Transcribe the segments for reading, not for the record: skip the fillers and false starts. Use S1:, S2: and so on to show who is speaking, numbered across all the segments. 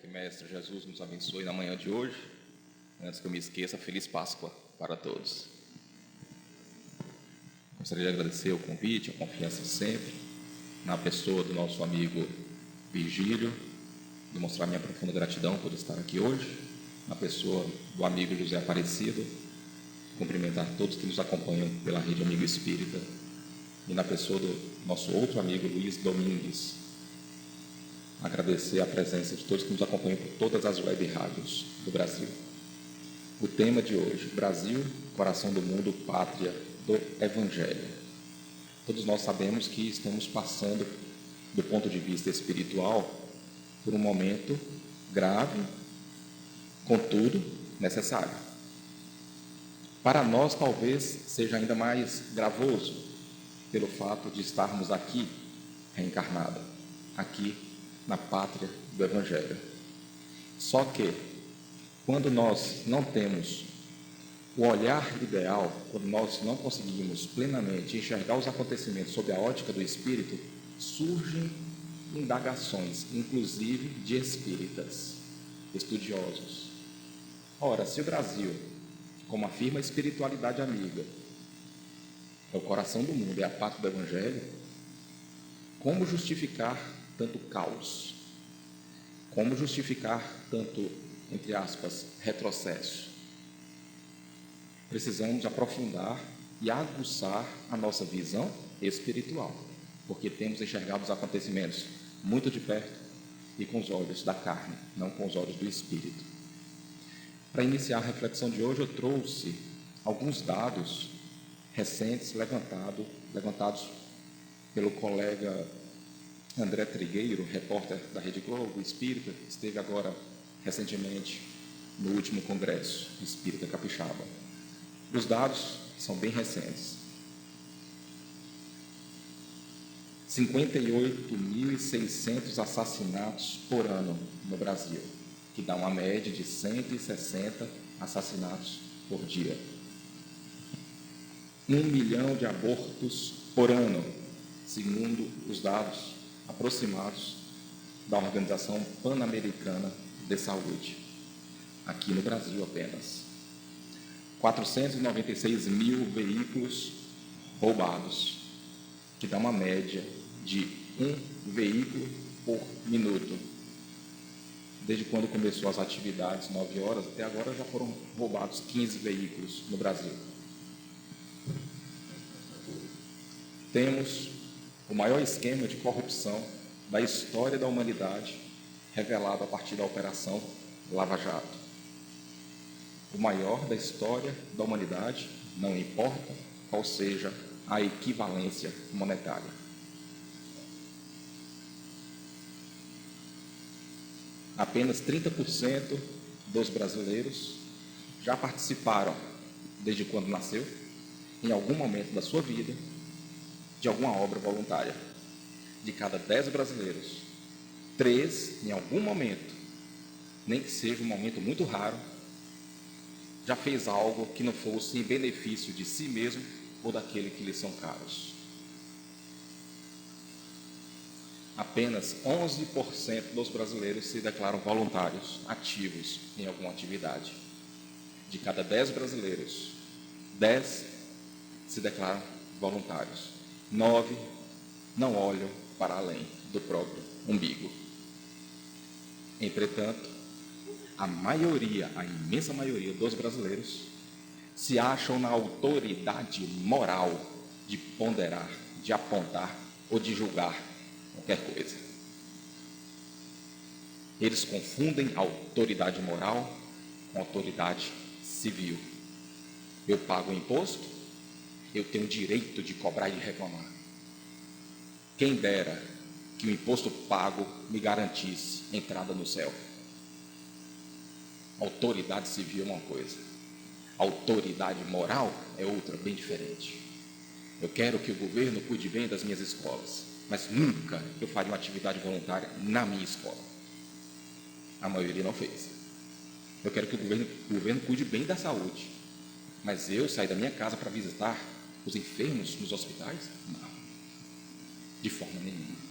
S1: que Mestre Jesus nos abençoe na manhã de hoje. Antes que eu me esqueça, Feliz Páscoa para todos. Gostaria de agradecer o convite, a confiança de sempre, na pessoa do nosso amigo Virgílio, demonstrar minha profunda gratidão por estar aqui hoje, na pessoa do amigo José Aparecido, cumprimentar todos que nos acompanham pela Rede Amigo Espírita, e na pessoa do nosso outro amigo Luiz Domingues, agradecer a presença de todos que nos acompanham por todas as web rádios do Brasil. O tema de hoje: Brasil, coração do mundo, pátria do Evangelho. Todos nós sabemos que estamos passando, do ponto de vista espiritual, por um momento grave, contudo necessário. Para nós, talvez seja ainda mais gravoso pelo fato de estarmos aqui reencarnados, aqui na pátria do Evangelho. Só que, quando nós não temos o olhar ideal, quando nós não conseguimos plenamente enxergar os acontecimentos sob a ótica do Espírito, surgem indagações, inclusive de espíritas, estudiosos. Ora, se o Brasil, como afirma a espiritualidade amiga, é o coração do mundo, é a pátria do Evangelho, como justificar tanto caos? Como justificar tanto, entre aspas, retrocesso? Precisamos aprofundar e aguçar a nossa visão espiritual, porque temos enxergado os acontecimentos muito de perto e com os olhos da carne, não com os olhos do Espírito. Para iniciar a reflexão de hoje, eu trouxe alguns dados recentes levantados pelo colega André Trigueiro, repórter da Rede Globo Espírita, que esteve agora recentemente no último Congresso Espírita Capixaba. Os dados são bem recentes. 58.600 assassinatos por ano no Brasil, que dá uma média de 160 assassinatos por dia. 1 milhão de abortos por ano, segundo os dados aproximados da Organização Pan-Americana de Saúde, aqui no Brasil apenas. 496 mil veículos roubados, que dá uma média de 1 veículo por minuto. Desde quando começou as atividades, 9 horas, até agora já foram roubados 15 veículos no Brasil. Temos o maior esquema de corrupção da história da humanidade, revelado a partir da Operação Lava Jato. O maior da história da humanidade, não importa qual seja a equivalência monetária. Apenas 30% dos brasileiros já participaram, desde quando nasceu, em algum momento da sua vida, de alguma obra voluntária. De cada 10 brasileiros, 3, em algum momento, nem que seja um momento muito raro, já fez algo que não fosse em benefício de si mesmo ou daquele que lhe são caros. Apenas 11% dos brasileiros se declaram voluntários, ativos em alguma atividade. De cada 10 brasileiros, 10 se declaram voluntários. 9 não olham para além do próprio umbigo. Entretanto, a imensa maioria dos brasileiros se acham na autoridade moral de ponderar, de apontar ou de julgar qualquer coisa. Eles confundem a autoridade moral com a autoridade civil. Eu pago imposto, eu tenho o direito de cobrar e reclamar. Quem dera que o imposto pago me garantisse entrada no céu. Autoridade civil é uma coisa, autoridade moral é outra, bem diferente. Eu quero que o governo cuide bem das minhas escolas, mas nunca eu faria uma atividade voluntária na minha escola. A maioria não fez. Eu quero que o governo cuide bem da saúde, mas eu sair da minha casa para visitar os enfermos nos hospitais? Não, de forma nenhuma.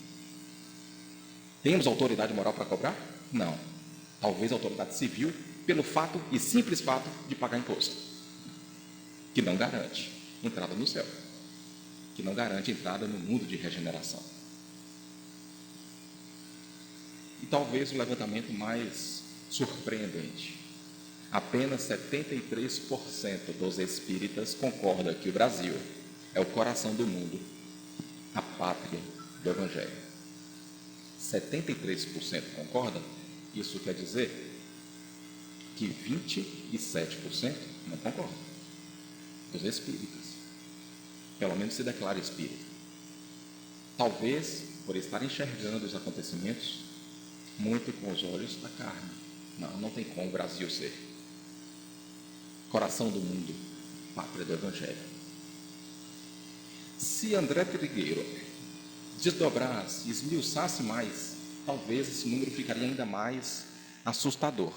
S1: Temos autoridade moral para cobrar? Não. talvez a autoridade civil, pelo fato e simples fato de pagar imposto, que não garante entrada no céu, que não garante entrada no mundo de regeneração. E talvez o levantamento mais surpreendente: apenas 73% dos espíritas concordam que o Brasil é o coração do mundo, a pátria do Evangelho. 73% concordam? Isso quer dizer que 27% não concordam, dos espíritas. Pelo menos se declara espírita. Talvez por estar enxergando os acontecimentos muito com os olhos da carne. Não tem como o Brasil ser coração do mundo, pátria do Evangelho. Se André Trigueiro desdobrasse, esmiuçasse mais, talvez esse número ficaria ainda mais assustador.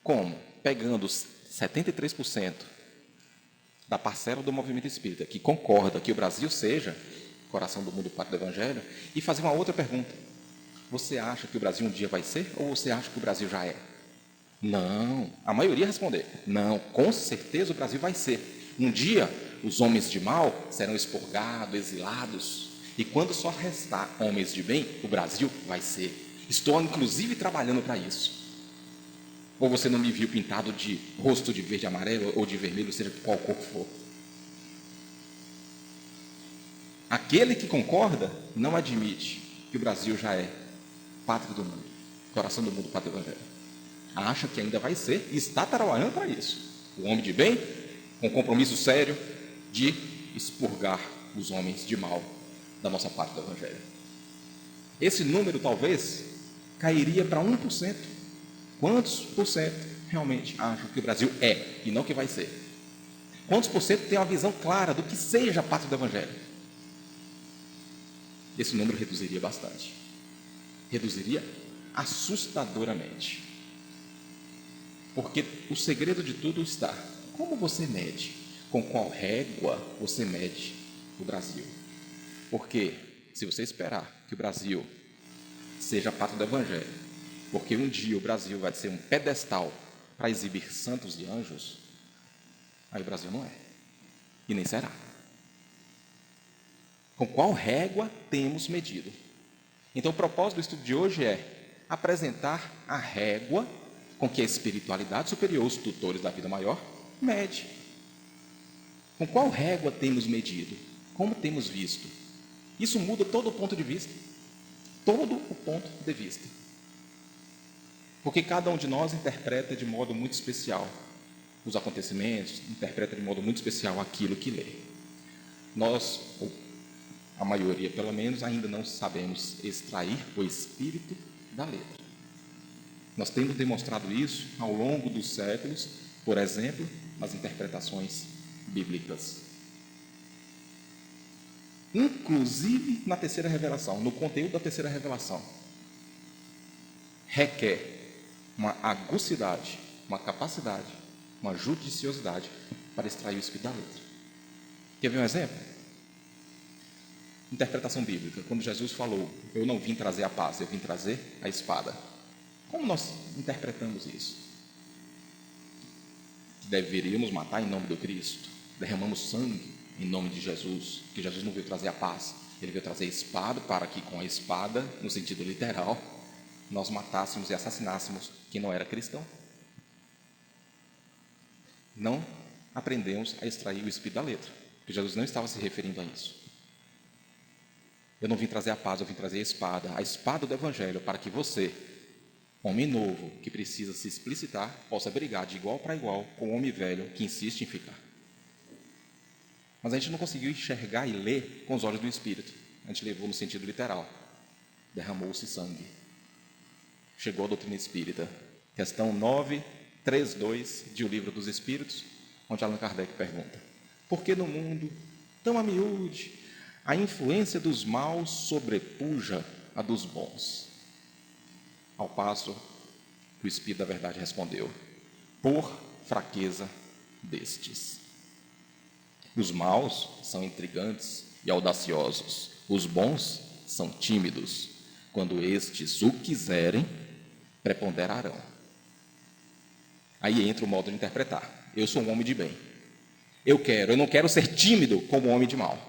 S1: Como? Pegando os 73% da parcela do movimento espírita que concorda que o Brasil seja coração do mundo, pátria do Evangelho, e fazer uma outra pergunta: você acha que o Brasil um dia vai ser, ou você acha que o Brasil já é? Não. A maioria responder: não, com certeza o Brasil vai ser. Um dia, os homens de mal serão expurgados, exilados, e quando só restar homens de bem, o Brasil vai ser. Estou, inclusive, trabalhando para isso. Ou você não me viu pintado de rosto de verde, amarelo, ou de vermelho, seja qual cor for. Aquele que concorda não admite que o Brasil já é pátria do mundo, coração do mundo, pátria do Evangelho. Acha que ainda vai ser e está trabalhando para isso. O homem de bem, com compromisso sério de expurgar os homens de mal da nossa parte do Evangelho. Esse número talvez cairia para 1%. Quantos por cento realmente acham que o Brasil é e não que vai ser? Quantos por cento têm uma visão clara do que seja a pátria do Evangelho? Esse número reduziria bastante. Reduziria assustadoramente. Porque o segredo de tudo está: como você mede? Com qual régua você mede o Brasil? Porque se você esperar que o Brasil seja a pátria do Evangelho, porque um dia o Brasil vai ser um pedestal para exibir santos e anjos, aí o Brasil não é, e nem será. Com qual régua temos medido? Então, o propósito do estudo de hoje é apresentar a régua com que a espiritualidade superior, os tutores da vida maior, mede. Com qual régua temos medido? Como temos visto? Isso muda todo o ponto de vista. Todo o ponto de vista. Porque cada um de nós interpreta de modo muito especial os acontecimentos, interpreta de modo muito especial aquilo que lê. Nós, a maioria pelo menos, ainda não sabemos extrair o espírito da letra. Nós temos demonstrado isso ao longo dos séculos, por exemplo, nas interpretações bíblicas. Inclusive na terceira revelação, no conteúdo da terceira revelação, requer uma agucidade, uma capacidade, uma judiciosidade para extrair o espírito da letra. Quer ver um exemplo? Interpretação bíblica, quando Jesus falou: eu não vim trazer a paz, eu vim trazer a espada. Como nós interpretamos isso? Deveríamos matar em nome do Cristo, derramamos sangue em nome de Jesus, que Jesus não veio trazer a paz, ele veio trazer a espada, para que com a espada, no sentido literal, nós matássemos e assassinássemos quem não era cristão. Não aprendemos a extrair o espírito da letra, porque Jesus não estava se referindo a isso. Eu não vim trazer a paz, eu vim trazer a espada do Evangelho, para que você, homem novo, que precisa se explicitar, possa brigar de igual para igual com o homem velho que insiste em ficar. Mas a gente não conseguiu enxergar e ler com os olhos do Espírito. A gente levou no sentido literal. Derramou-se sangue. Chegou a doutrina espírita. Questão 932 de O Livro dos Espíritos, onde Allan Kardec pergunta: por que no mundo, tão a miúde, a influência dos maus sobrepuja a dos bons? Ao passo que o Espírito da Verdade respondeu: por fraqueza destes. Os maus são intrigantes e audaciosos, os bons são tímidos. Quando estes o quiserem, preponderarão. Aí entra o modo de interpretar. Eu sou um homem de bem. Eu não quero ser tímido como um homem de mal.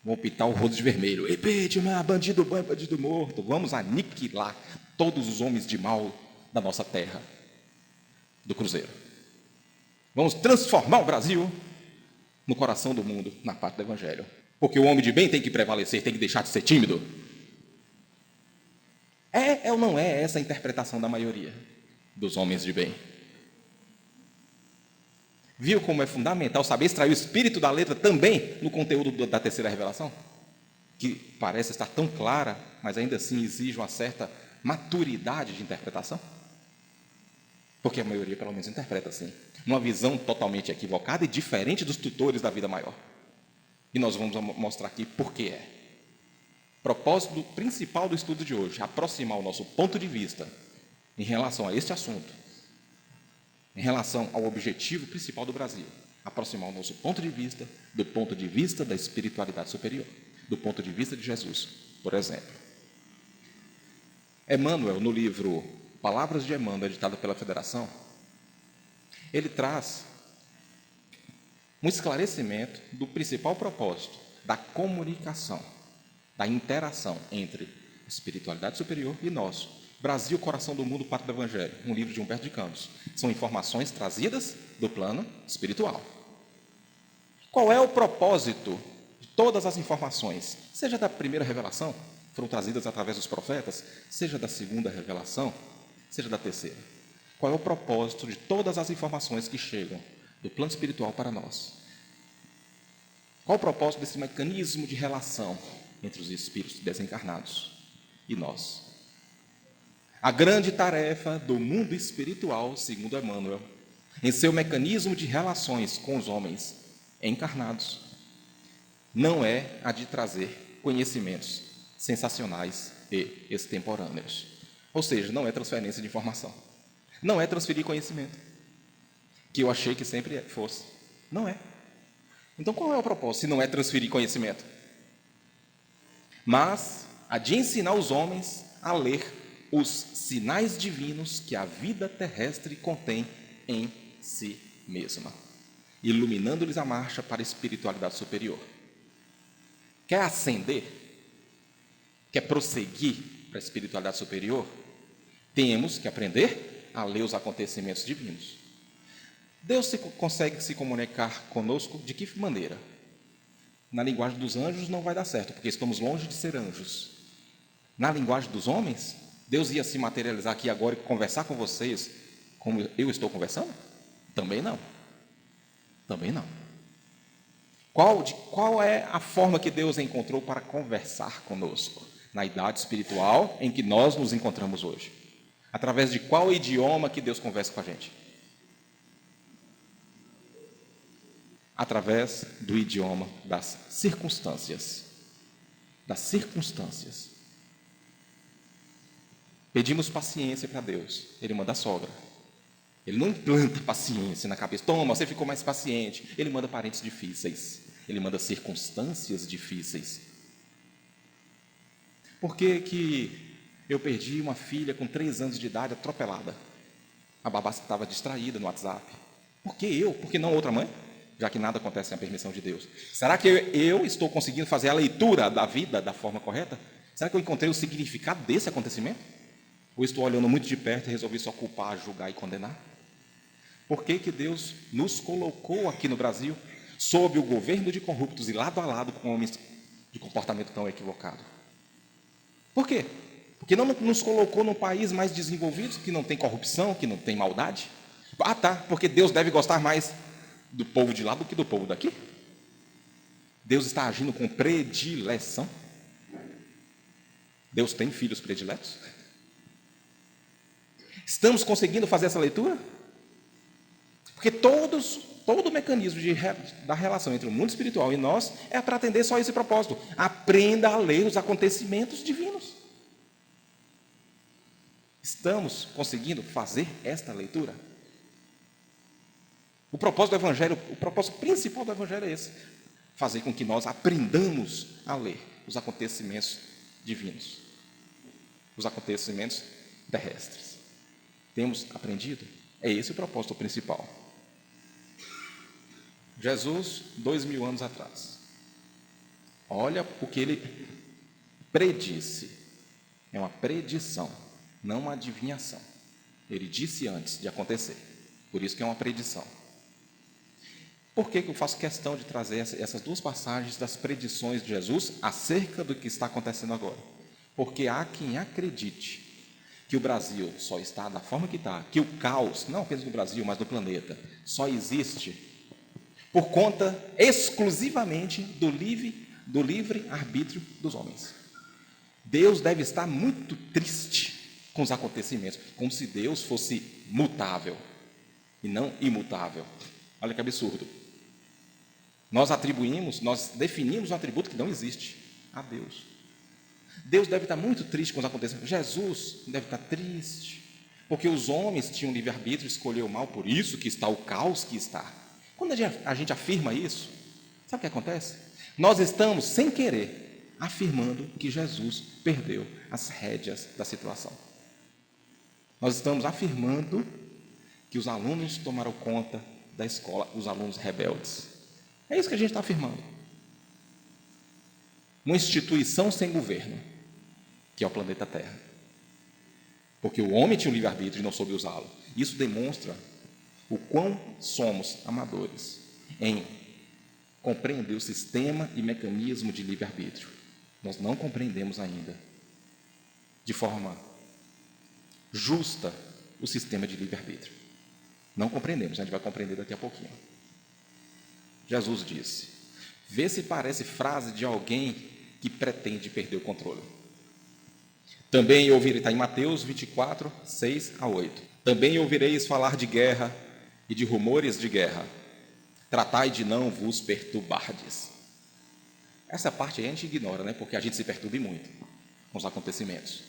S1: Vou pintar o rosto de vermelho. Ei, bandido bom, bandido morto. Vamos aniquilar todos os homens de mal da nossa terra, do Cruzeiro. Vamos transformar o Brasil no coração do mundo, na parte do Evangelho. Porque o homem de bem tem que prevalecer, tem que deixar de ser tímido. É ou não é essa a interpretação da maioria dos homens de bem? Viu como é fundamental saber extrair o espírito da letra também no conteúdo da terceira revelação? Que parece estar tão clara, mas ainda assim exige uma certa maturidade de interpretação? Porque a maioria, pelo menos, interpreta assim, numa visão totalmente equivocada e diferente dos tutores da vida maior. E nós vamos mostrar aqui por que é. Propósito principal do estudo de hoje: aproximar o nosso ponto de vista em relação a este assunto, em relação ao objetivo principal do Brasil, aproximar o nosso ponto de vista do ponto de vista da espiritualidade superior, do ponto de vista de Jesus, por exemplo. Emmanuel, no livro Palavras de Emmanuel, editado pela Federação, ele traz um esclarecimento do principal propósito da comunicação, da interação entre espiritualidade superior e nós. Brasil, Coração do Mundo, Pátria do Evangelho, um livro de Humberto de Campos. São informações trazidas do plano espiritual. Qual é o propósito de todas as informações? Seja da primeira revelação, foram trazidas através dos profetas, seja da segunda revelação, seja da terceira. Qual é o propósito de todas as informações que chegam do plano espiritual para nós? Qual o propósito desse mecanismo de relação entre os espíritos desencarnados e nós? A grande tarefa do mundo espiritual, segundo Emmanuel, em seu mecanismo de relações com os homens encarnados, não é a de trazer conhecimentos sensacionais e extemporâneos. Ou seja, não é transferência de informação. Não é transferir conhecimento, que eu achei que sempre fosse. Não é. Então, qual é o propósito se não é transferir conhecimento? Mas a de ensinar os homens a ler os sinais divinos que a vida terrestre contém em si mesma, iluminando-lhes a marcha para a espiritualidade superior. Quer ascender? Quer prosseguir para a espiritualidade superior? Temos que aprender a ler os acontecimentos divinos. Deus consegue se comunicar conosco de que maneira? Na linguagem dos anjos não vai dar certo, porque estamos longe de ser anjos. Na linguagem dos homens, Deus ia se materializar aqui agora e conversar com vocês como eu estou conversando? Também não. Também não. Qual é a forma que Deus encontrou para conversar conosco na idade espiritual em que nós nos encontramos hoje? Através de qual idioma que Deus conversa com a gente? Através do idioma das circunstâncias. Das circunstâncias. Pedimos paciência para Deus, Ele manda a sogra. Ele não implanta paciência na cabeça. Toma, você ficou mais paciente. Ele manda parentes difíceis. Ele manda circunstâncias difíceis. Por que eu perdi uma filha com 3 anos de idade atropelada? A babá estava distraída no WhatsApp. Por que eu? Por que não outra mãe? Já que nada acontece sem a permissão de Deus. Será que eu estou conseguindo fazer a leitura da vida da forma correta? Será que eu encontrei o significado desse acontecimento? Ou estou olhando muito de perto e resolvi só culpar, julgar e condenar? Por que Deus nos colocou aqui no Brasil sob o governo de corruptos e lado a lado com homens de comportamento tão equivocado? Por quê? Porque não nos colocou num país mais desenvolvido, que não tem corrupção, que não tem maldade? Ah, tá, porque Deus deve gostar mais do povo de lá do que do povo daqui? Deus está agindo com predileção? Deus tem filhos prediletos? Estamos conseguindo fazer essa leitura? Porque todo o mecanismo da relação entre o mundo espiritual e nós é para atender só esse propósito. Aprenda a ler os acontecimentos divinos. Estamos conseguindo fazer esta leitura? O propósito do Evangelho, o propósito principal do Evangelho é esse: fazer com que nós aprendamos a ler os acontecimentos divinos, os acontecimentos terrestres. Temos aprendido? É esse o propósito principal. Jesus, 2000 anos atrás, olha o que ele predisse. É uma predição, não uma adivinhação. Ele disse antes de acontecer. Por isso que é uma predição. Por que eu faço questão de trazer essas duas passagens das predições de Jesus acerca do que está acontecendo agora? Porque há quem acredite que o Brasil só está da forma que está, que o caos, não apenas no Brasil, mas no planeta, só existe por conta exclusivamente do livre arbítrio dos homens. Deus deve estar muito triste com os acontecimentos, como se Deus fosse mutável e não imutável. Olha que absurdo. Nós definimos um atributo que não existe, a Deus. Deus deve estar muito triste com os acontecimentos. Jesus deve estar triste, porque os homens tinham livre-arbítrio, escolheu o mal, por isso que está o caos que está. Quando a gente afirma isso, sabe o que acontece? Nós estamos, sem querer, afirmando que Jesus perdeu as rédeas da situação. Nós estamos afirmando que os alunos tomaram conta da escola, os alunos rebeldes. É isso que a gente está afirmando. Uma instituição sem governo, que é o planeta Terra. Porque o homem tinha o livre-arbítrio e não soube usá-lo. Isso demonstra o quão somos amadores em compreender o sistema e mecanismo de livre-arbítrio. Nós não compreendemos ainda, de forma justa, o sistema de livre-arbítrio. Não compreendemos, a gente vai compreender daqui a pouquinho. Jesus disse, vê se parece frase de alguém que pretende perder o controle. Também ouvirei, está em Mateus 24, 6 a 8. Também ouvireis falar de guerra e de rumores de guerra. Tratai de não vos perturbardes. Essa parte aí a gente ignora, né? Porque a gente se perturba muito com os acontecimentos.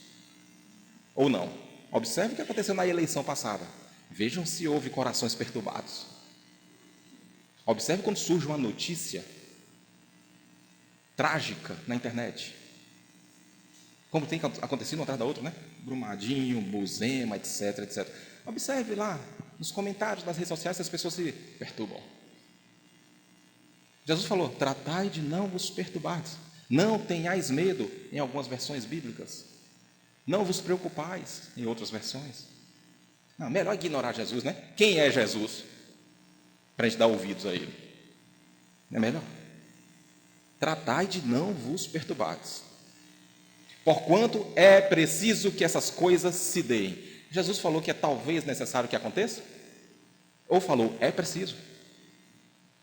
S1: Ou não. Observe o que aconteceu na eleição passada. Vejam se houve corações perturbados. Observe quando surge uma notícia trágica na internet. Como tem acontecido uma atrás da outra, né? Brumadinho, Buzema, etc, etc. Observe lá, nos comentários das redes sociais, as pessoas se perturbam. Jesus falou, tratai de não vos perturbardes. Não tenhais medo, em algumas versões bíblicas. Não vos preocupais, em outras versões. Não, melhor ignorar Jesus, né? Quem é Jesus? Para a gente dar ouvidos a ele. Não é melhor? Tratai de não vos perturbardes. Porquanto é preciso que essas coisas se deem. Jesus falou que é talvez necessário que aconteça? Ou falou, é preciso?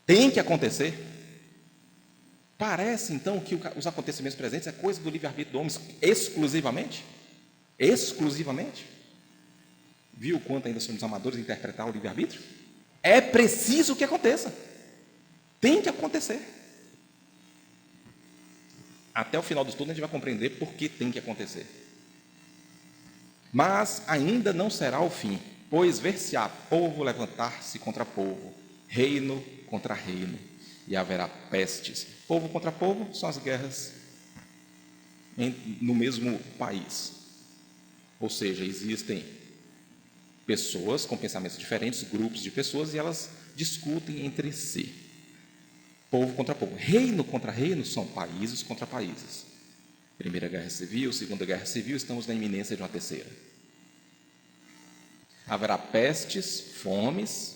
S1: Tem que acontecer? Parece, então, que os acontecimentos presentes é coisa do livre-arbítrio do homem exclusivamente? Exclusivamente? Viu o quanto ainda somos amadores em interpretar o livre-arbítrio? É preciso que aconteça. Tem que acontecer. Até o final do estudo a gente vai compreender por que tem que acontecer. Mas ainda não será o fim, pois ver-se-á povo levantar-se contra povo, reino contra reino, e haverá pestes. Povo contra povo são as guerras no mesmo país. Ou seja, existem pessoas com pensamentos diferentes, grupos de pessoas, e elas discutem entre si. Povo contra povo. Reino contra reino são países contra países. Primeira Guerra Civil, Segunda Guerra Civil, estamos na iminência de uma terceira. Haverá pestes, fomes,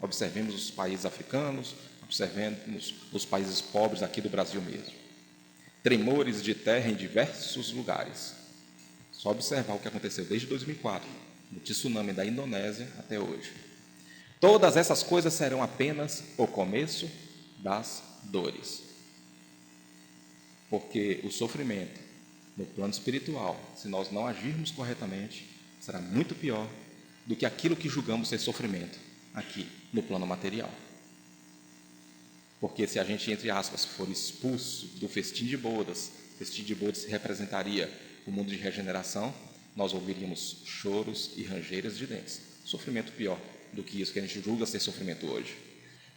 S1: observemos os países africanos, observemos os países pobres aqui do Brasil mesmo. Tremores de terra em diversos lugares. Só observar o que aconteceu desde 2004, no tsunami da Indonésia até hoje. Todas essas coisas serão apenas o começo das dores. Porque o sofrimento no plano espiritual, se nós não agirmos corretamente, será muito pior do que aquilo que julgamos ser sofrimento aqui no plano material. Porque se a gente, entre aspas, for expulso do festim de bodas representaria o mundo de regeneração, nós ouviríamos choros e rangeiras de dentes. Sofrimento pior do que isso que a gente julga ser sofrimento hoje.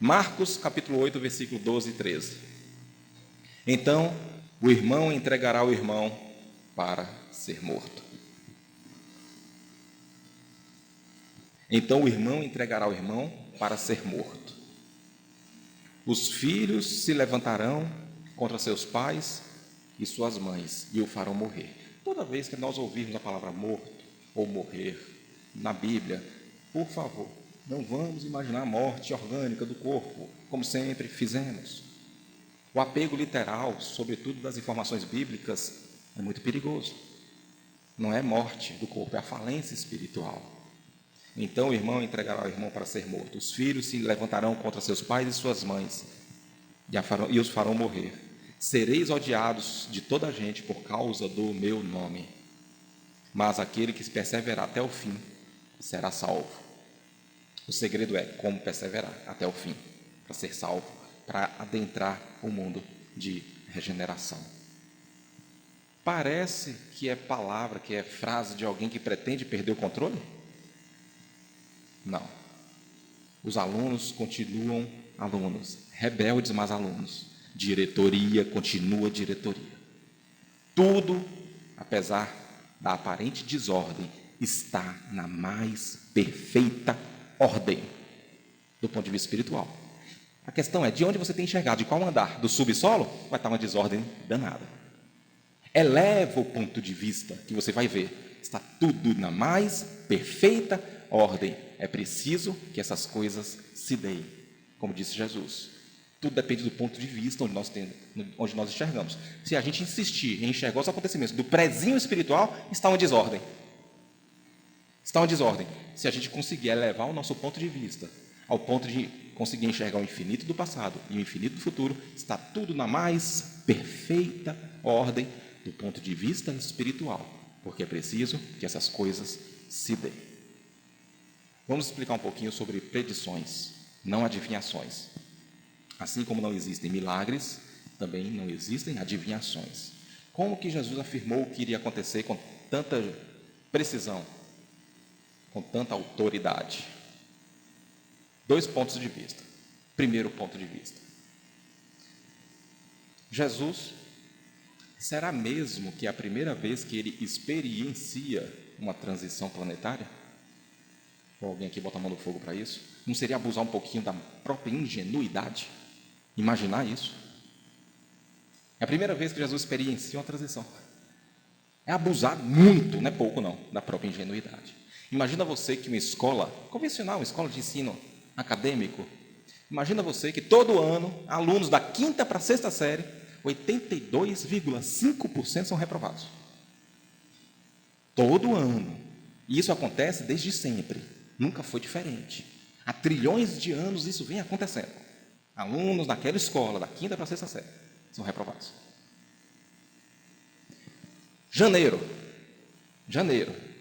S1: Marcos, capítulo 8, versículo 12 e 13. Então, o irmão entregará o irmão para ser morto. Então o irmão entregará o irmão para ser morto. Os filhos se levantarão contra seus pais e suas mães e o farão morrer. Toda vez que nós ouvirmos a palavra morto ou morrer na Bíblia, por favor, não vamos imaginar a morte orgânica do corpo, como sempre fizemos. O apego literal, sobretudo das informações bíblicas, é muito perigoso. Não é morte do corpo, é a falência espiritual. Então o irmão entregará o irmão para ser morto. Os filhos se levantarão contra seus pais e suas mães e os farão morrer. Sereis odiados de toda a gente por causa do meu nome. Mas aquele que perseverar até o fim será salvo. O segredo é como perseverar até o fim, para ser salvo, para adentrar o mundo de regeneração. Parece que é palavra, que é frase de alguém que pretende perder o controle? Não. Os alunos continuam alunos, rebeldes, mas alunos. Diretoria continua diretoria. Tudo, apesar da aparente desordem, está na mais perfeita ordem do ponto de vista espiritual. A questão é, de onde você tem enxergado, de qual andar? Do subsolo? Vai estar uma desordem danada. Eleva o ponto de vista que você vai ver. Está tudo na mais perfeita ordem. É preciso que essas coisas se deem, como disse Jesus. Tudo depende do ponto de vista onde nós enxergamos. Se a gente insistir em enxergar os acontecimentos do prezinho espiritual, está uma desordem. Está uma desordem. Se a gente conseguir elevar o nosso ponto de vista ao ponto de conseguir enxergar o infinito do passado e o infinito do futuro, está tudo na mais perfeita ordem do ponto de vista espiritual, porque é preciso que essas coisas se deem. Vamos explicar um pouquinho sobre predições, não adivinhações. Assim como não existem milagres, também não existem adivinhações. Como que Jesus afirmou o que iria acontecer com tanta precisão, com tanta autoridade? 2 pontos de vista. Primeiro ponto de vista. Jesus, será mesmo que é a primeira vez que ele experiencia uma transição planetária? Ou alguém aqui bota a mão no fogo para isso? Não seria abusar um pouquinho da própria ingenuidade? Imaginar isso? É a primeira vez que Jesus experiencia uma transição. É abusar muito, não é pouco não, da própria ingenuidade. Imagina você que uma escola convencional, uma escola de ensino acadêmico, imagina você que todo ano, alunos da 5ª para a 6ª série, 82,5% são reprovados. Todo ano. E isso acontece desde sempre. Nunca foi diferente. Há trilhões de anos isso vem acontecendo. Alunos daquela escola, da 5ª para a 6ª série, são reprovados. Janeiro,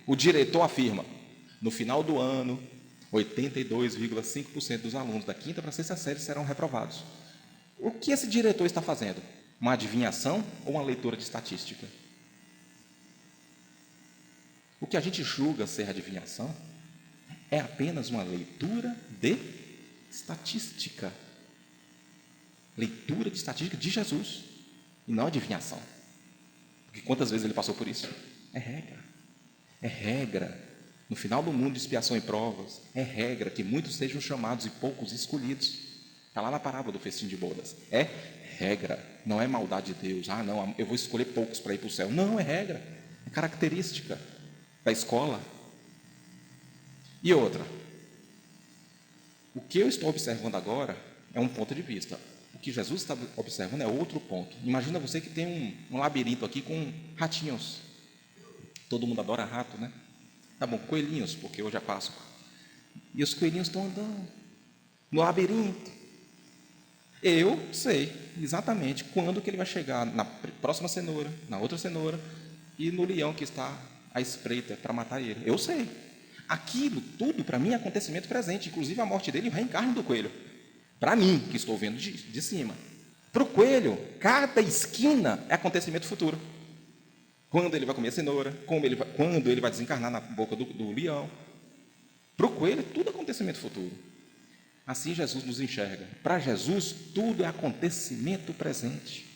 S1: o diretor afirma, no final do ano, 82,5% dos alunos da 5ª para a 6ª série serão reprovados. O que esse diretor está fazendo? Uma adivinhação ou uma leitura de estatística? O que a gente julga ser adivinhação é apenas uma leitura de estatística. Leitura de estatística de Jesus, e não adivinhação. Porque quantas vezes ele passou por isso? É regra. É regra. No final do mundo de expiação e provas, é regra que muitos sejam chamados e poucos escolhidos. Está lá na parábola do festim de bodas. É regra, não é maldade de Deus. Ah, não, eu vou escolher poucos para ir para o céu. Não, é regra, é característica da escola. E outra, o que eu estou observando agora é um ponto de vista. O que Jesus está observando é outro ponto. Imagina você que tem um labirinto aqui com ratinhos. Todo mundo adora rato, né? Tá bom, coelhinhos, porque hoje é Páscoa. E os coelhinhos estão andando no labirinto. Eu sei exatamente quando que ele vai chegar na próxima cenoura, na outra cenoura e no leão que está à espreita para matar ele. Eu sei. Aquilo tudo, para mim, é acontecimento presente, inclusive a morte dele e o reencarne do coelho. Para mim, que estou vendo de cima. Para o coelho, cada esquina é acontecimento futuro. Quando ele vai comer a cenoura, quando ele vai desencarnar na boca do leão. Para o coelho, tudo é acontecimento futuro. Assim Jesus nos enxerga. Para Jesus, tudo é acontecimento presente.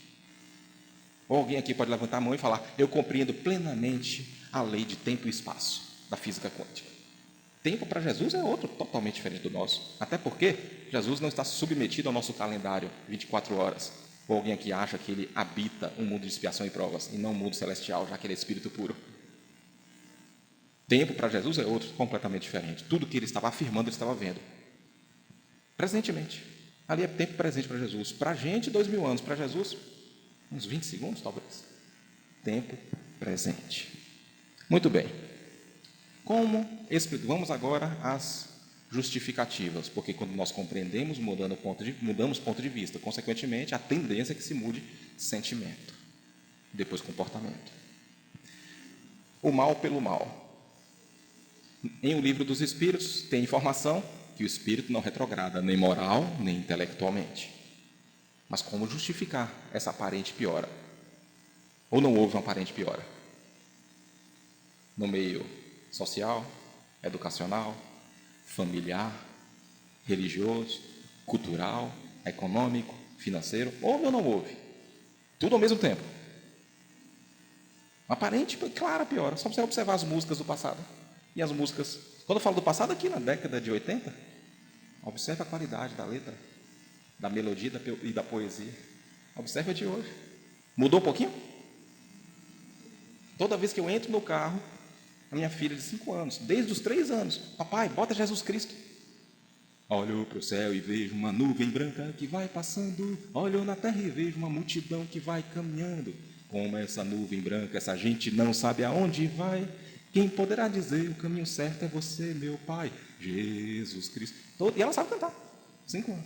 S1: Ou alguém aqui pode levantar a mão e falar: eu compreendo plenamente a lei de tempo e espaço da física quântica. Tempo para Jesus é outro, totalmente diferente do nosso. Até porque Jesus não está submetido ao nosso calendário 24 horas. Ou alguém aqui acha que ele habita um mundo de expiação e provas, e não um mundo celestial, já que ele é espírito puro. Tempo para Jesus é outro, completamente diferente. Tudo que ele estava afirmando, ele estava vendo. Presentemente. Ali é tempo presente para Jesus. Para a gente, 2000 anos. Para Jesus, uns 20 segundos, talvez. Tempo presente. Muito bem. Vamos agora às justificativas, porque quando nós compreendemos, mudamos ponto de vista. Consequentemente, a tendência é que se mude sentimento, depois comportamento. O mal pelo mal. Em O Livro dos Espíritos, tem informação que o espírito não retrograda nem moral, nem intelectualmente. Mas como justificar essa aparente piora? Ou não houve uma aparente piora? No meio social, educacional, familiar, religioso, cultural, econômico, financeiro, houve ou não houve? Tudo ao mesmo tempo. Uma aparente, clara piora. Só você observar as músicas do passado. E as músicas, quando eu falo do passado, aqui na década de 80, observe a qualidade da letra, da melodia e da poesia. Observe a de hoje. Mudou um pouquinho? Toda vez que eu entro no carro, a minha filha de 5 anos, desde os 3 anos, papai, bota Jesus Cristo. Olho para o céu e vejo uma nuvem branca que vai passando. Olho na terra e vejo uma multidão que vai caminhando. Como essa nuvem branca, essa gente não sabe aonde vai. Quem poderá dizer o caminho certo é você, meu Pai, Jesus Cristo. E ela sabe cantar, 5 anos.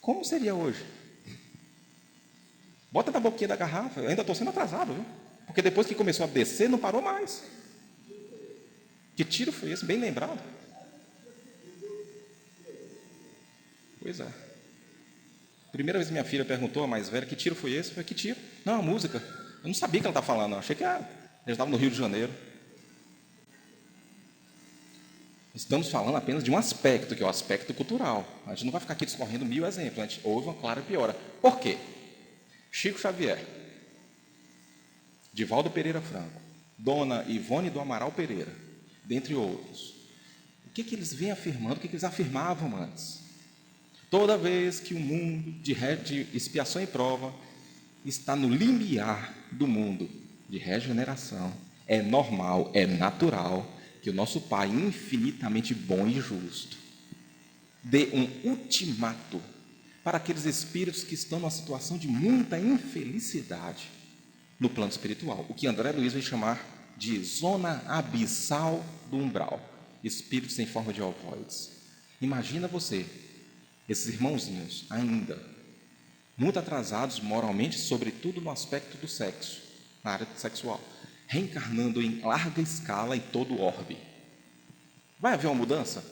S1: Como seria hoje? Bota na boquinha da garrafa, eu ainda estou sendo atrasado, viu? Porque depois que começou a descer, não parou mais. Que tiro foi esse? Bem lembrado. Pois é. Primeira vez que minha filha perguntou, a mais velha, que tiro foi esse? Eu falei, que tiro? Não, a música. Eu não sabia que ela estava falando, não. Achei que ela estava no Rio de Janeiro. Estamos falando apenas de um aspecto, que é o aspecto cultural. A gente não vai ficar aqui discorrendo 1000 exemplos. A gente houve uma clara piora. Por quê? Chico Xavier, Divaldo Pereira Franco, Dona Ivone do Amaral Pereira, dentre outros. O que eles vêm afirmando, o que eles afirmavam antes? Toda vez que o mundo de expiação e prova está no limiar do mundo de regeneração, é normal, é natural que o nosso Pai, infinitamente bom e justo, dê um ultimato para aqueles espíritos que estão numa situação de muita infelicidade no plano espiritual, o que André Luiz vai chamar de zona abissal do umbral, espíritos em forma de ovoides. Imagina você, esses irmãozinhos ainda muito atrasados moralmente, sobretudo no aspecto do sexo, na área sexual, reencarnando em larga escala em todo o orbe. Vai haver uma mudança?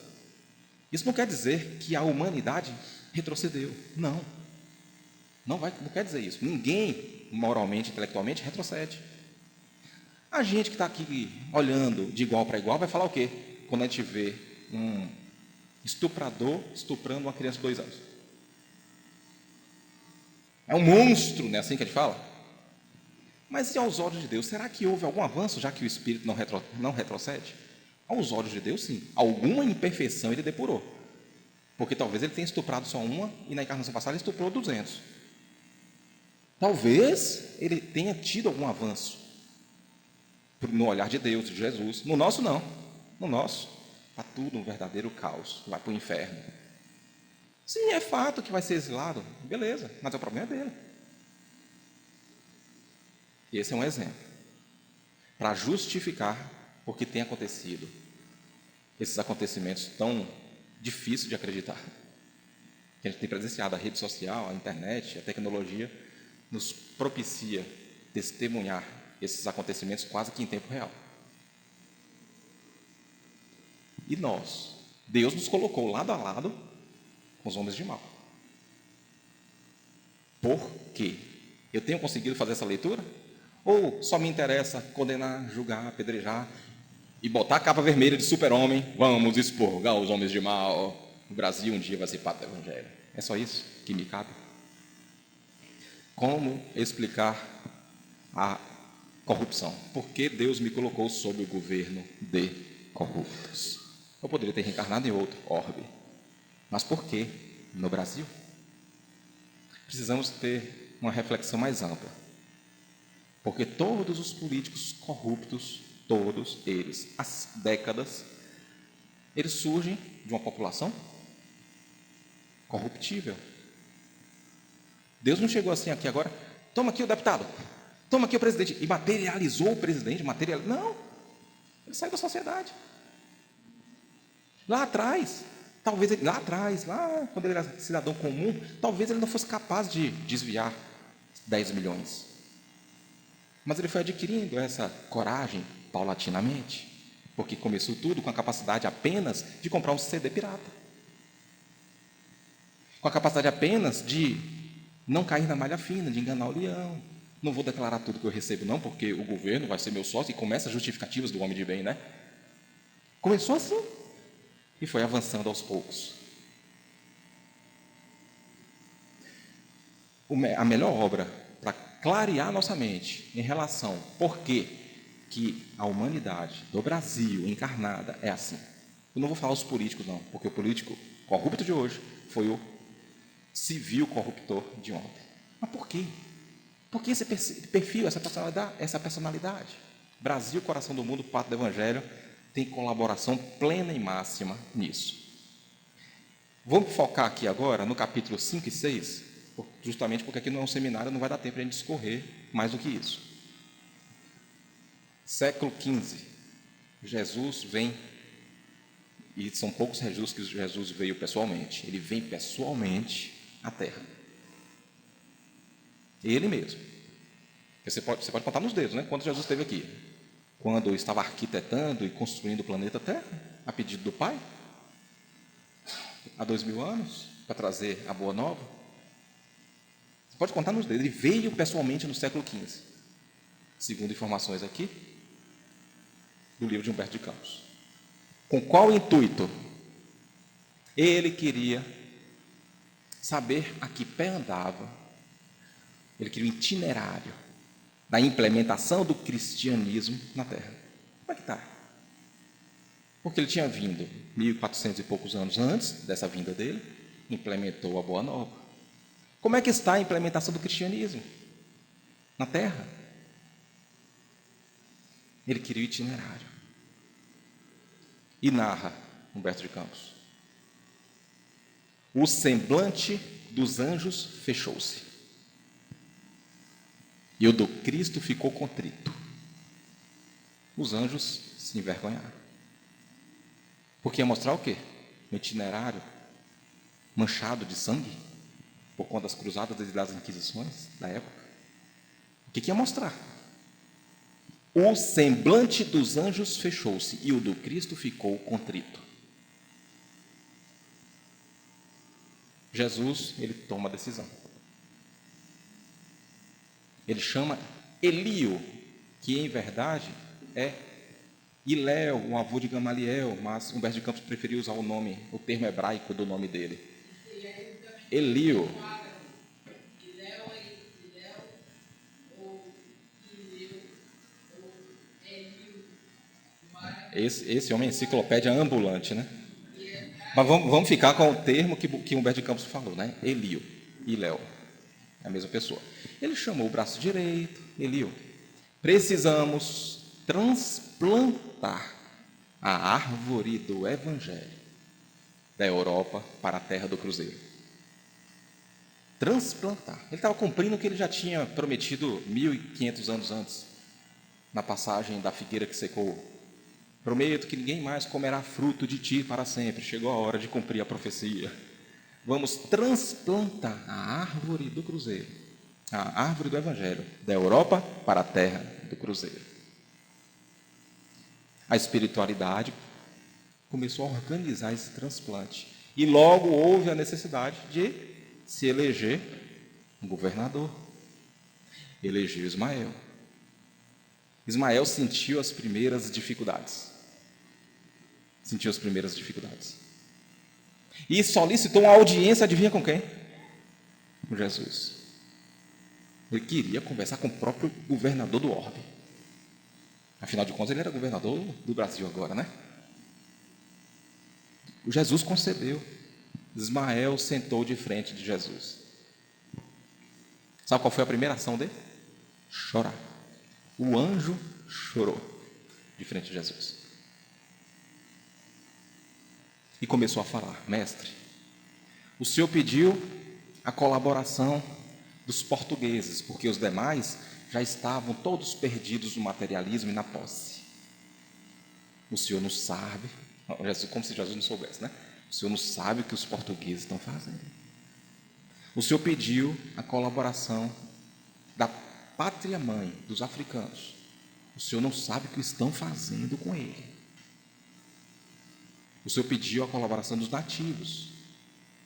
S1: Isso não quer dizer que a humanidade retrocedeu. Não. Não quer dizer isso. Ninguém, moralmente, intelectualmente, retrocede. A gente que está aqui olhando de igual para igual vai falar o quê? Quando a gente vê um estuprador estuprando uma criança de 2 anos. É um monstro, não é assim que a gente fala? Mas e aos olhos de Deus? Será que houve algum avanço, já que o Espírito não retrocede? Aos olhos de Deus, sim. Alguma imperfeição ele depurou. Porque talvez ele tenha estuprado só uma e na encarnação passada ele estuprou 200. Talvez ele tenha tido algum avanço no olhar de Deus, de Jesus. No nosso, não. No nosso, está tudo um verdadeiro caos. Vai para o inferno. Sim, é fato que vai ser exilado. Beleza, mas o problema é dele. Esse é um exemplo. Para justificar por que tem acontecido esses acontecimentos tão difíceis de acreditar. Que a gente tem presenciado, a rede social, a internet, a tecnologia, nos propicia testemunhar esses acontecimentos quase que em tempo real. E nós, Deus nos colocou lado a lado com os homens de mal. Por quê? Eu tenho conseguido fazer essa leitura? Ou só me interessa condenar, julgar, apedrejar e botar a capa vermelha de super-homem, vamos expurgar os homens de mal, o Brasil um dia vai ser pátria do Evangelho. É só isso que me cabe? Como explicar a corrupção. Por que Deus me colocou sob o governo de corruptos? Eu poderia ter reencarnado em outro orbe. Mas por que no Brasil? Precisamos ter uma reflexão mais ampla. Porque todos os políticos corruptos, todos eles, há décadas, eles surgem de uma população corruptível. Deus não chegou assim aqui agora, toma aqui o deputado, toma aqui o presidente, e materializou o presidente, não, ele saiu da sociedade. Lá atrás, quando ele era cidadão comum, talvez ele não fosse capaz de desviar 10 milhões. Mas ele foi adquirindo essa coragem paulatinamente, porque começou tudo com a capacidade apenas de comprar um CD pirata. Com a capacidade apenas de não cair na malha fina, de enganar o leão. Não vou declarar tudo que eu recebo, não, porque o governo vai ser meu sócio, e começa as justificativas do homem de bem, né? Começou assim, e foi avançando aos poucos. A melhor obra para clarear nossa mente em relação por que a humanidade do Brasil encarnada é assim. Eu não vou falar os políticos, não, porque o político corrupto de hoje foi o civil corruptor de ontem. Mas por quê? Por que esse perfil, essa personalidade? Brasil, coração do mundo, pátria do Evangelho, tem colaboração plena e máxima nisso. Vamos focar aqui agora no capítulo 5 e 6, justamente porque aqui não é um seminário, não vai dar tempo para a gente discorrer mais do que isso. Século XV, Jesus vem, e são poucos registros que Jesus veio pessoalmente. Ele vem pessoalmente à Terra. Ele mesmo. Você pode contar nos dedos, né? Quando Jesus esteve aqui. Quando estava arquitetando e construindo o planeta Terra, a pedido do Pai, há 2000 anos, para trazer a Boa Nova. Você pode contar nos dedos. Ele veio pessoalmente no século XV, segundo informações aqui do livro de Humberto de Campos. Com qual intuito? Ele queria saber a que pé andava. Ele queria um itinerário da implementação do cristianismo na Terra. Como é que está? Porque ele tinha vindo 1400 e poucos anos antes dessa vinda dele, implementou a Boa Nova. Como é que está a implementação do cristianismo na Terra? Ele queria o itinerário. E narra Humberto de Campos: o semblante dos anjos fechou-se, e o do Cristo ficou contrito. Os anjos se envergonharam. Porque ia mostrar o quê? Um itinerário manchado de sangue, por conta das cruzadas e das inquisições da época. O que ia mostrar? O semblante dos anjos fechou-se, e o do Cristo ficou contrito. Jesus, ele toma a decisão. Ele chama Elio, que em verdade é Iléu, um avô de Gamaliel, mas Humberto de Campos preferiu usar o termo hebraico do nome dele. Elio. Esse homem é enciclopédia ambulante, né? Mas vamos ficar com o termo que Humberto de Campos falou, né? Elio e Léo, é a mesma pessoa. Ele chamou o braço direito, Elio. Precisamos transplantar a árvore do Evangelho da Europa para a terra do Cruzeiro. Transplantar. Ele estava cumprindo o que ele já tinha prometido 1500 anos antes, na passagem da figueira que secou. Prometo que ninguém mais comerá fruto de ti para sempre. Chegou a hora de cumprir a profecia. Vamos transplantar a árvore do Cruzeiro, a árvore do Evangelho, da Europa para a terra do Cruzeiro. A espiritualidade começou a organizar esse transplante. E logo houve a necessidade de se eleger um governador. Elegeu Ismael. Ismael sentiu as primeiras dificuldades. E solicitou uma audiência, adivinha com quem? Com Jesus. Ele queria conversar com o próprio governador do orbe. Afinal de contas, ele era governador do Brasil agora, né? Jesus concebeu. Ismael sentou de frente de Jesus. Sabe qual foi a primeira ação dele? Chorar. O anjo chorou de frente de Jesus. E começou a falar: mestre, o senhor pediu a colaboração dos portugueses, porque os demais já estavam todos perdidos no materialismo e na posse. O senhor não sabe, como se Jesus não soubesse, né? O senhor não sabe o que os portugueses estão fazendo. O senhor pediu a colaboração da pátria-mãe dos africanos. O senhor não sabe o que estão fazendo com ele. O senhor pediu a colaboração dos nativos,